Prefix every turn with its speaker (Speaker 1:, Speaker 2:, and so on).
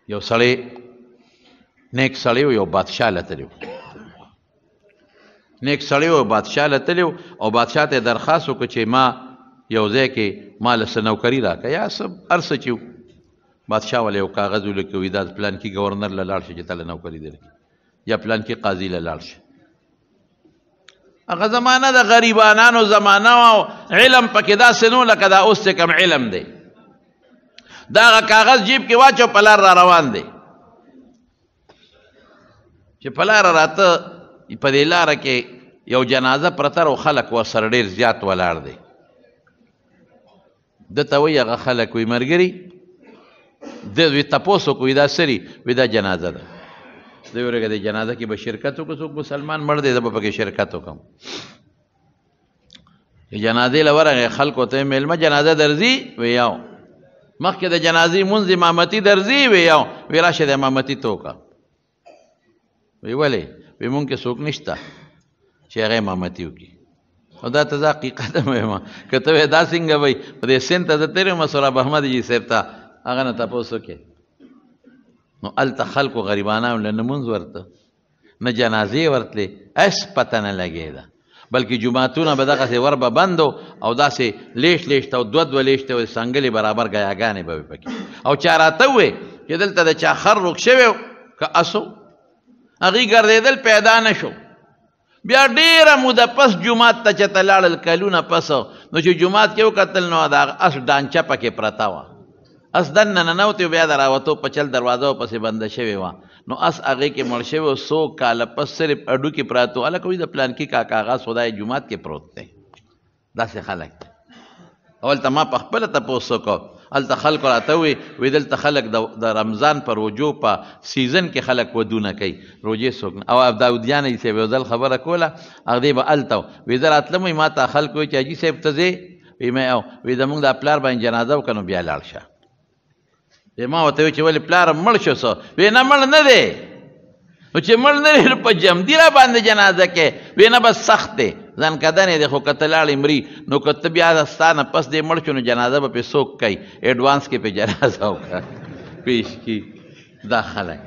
Speaker 1: یو سړی نیک سړی و، یو بادشاه له تللی و. نیک سړی و، بادشاه له تللی و، او بادشاه ته درخواست وکړه چې ما یو ځای کې ما له څه نوکري راکړه یا څه هر څه چې و. بادشاه والا یو کاغذ ولیکه، دا پلانکي ګورنر له لاړ شه چې تاله نوکري درکړي، یا پلانکي قاضي له لاړ شه. هغه زمانه د غریبانانو زمانه او علم پکې داسې نو لکه دا اوس چې کم علم دی. دا هغه کاغذ جیب کې واچو، په لار را روان دی. چې په لاره راته په دې لاره کې یو جنازه پرته او خلک ورسره ډېر زیات ولاړ دی. ده ته وایي هغه خلک وایي ملګري ده وی تپوس وکړو دا سري وي دا جنازه ده. زه ورګه د جنازه کې به شرکت وکړو، څوک مسلمان مړ دی زه به پکې شرکت وکړم. جنازې له ورغې خلکو ته میلمه جنازه درځي وی یو، مخکې د جنازې مونځ امامتي درځي وی یو، وی راشه د امامتي ته وکړه. وی ولې؟ وی مونږ کې څوک نشته چې هغه امامتي وکړي. او دا ته زه حقیقت هم وایم، که ته وایې دا څنګه وایي په دې سند ته زه تېر یم سوراب احمد جي صاحب ته هغه نه تپوس وکړې. نو هلته خلکو غریبانانو له نه مونځ ورته نه جنازې ورتلې، هېڅ پته نه لګېده. بلکې جوماتونه به دغسې ور به بند او داسې لیش لیشته او دوه لیشته او سنګلې برابر ګیاګانې به وې پکې. او چا راته ووې چې دلته د چا خر روک شوی که اسو هغې ګرځېدل پیدا نه شو. بیا ډېره موده پس جومات ته چې ته لاړل کلونه پس، نو چې جومات کې وکتل نو د اس ډانچه پکې پرته وه. اس دننه ننوتې بیا د راوتو په چل دروازه پسې بنده شوې وه. نو اس هغې کې مړ شوی و، 100 کاله پس صرف اډوکې پراته وو. هلکه وایي د پلانکي کاکا هغه خدای جومات کې پروت دی. داسې خلک دي. اولته ما په خپله تپوس وکړو، هلته خلکو راته ووایي دلته خلک د رمضان په روجو په سیزن کې خلک ودونه کوي، روجې څوک نه. او داودیانه جي صاحب یو ځل خبره کوله، هغې به هلته وایي زه راتلم وایي ما ته خلک وایي چې حاجي صاحب ته ځې؟ وایي مې او وایي زمونږ دا پلار باندې جنازه وکړه نو بیا لاړ شه. ما ورته وایي چې ولې پلاره مړ شو څه؟ وایي نه مړ نه دی. نو چې مړ نه دی نو په جمدي را باندې جنازه کې؟ وایي نه بس سخت دی، ځان کدنې دی، خو که ته لاړې مري نو که ته بیا ستا نه پس دی مړ شو نو جنازه به پې څوک کوي؟ ایډوانس کې پې جنازه وکړه پیش کي. دا خلک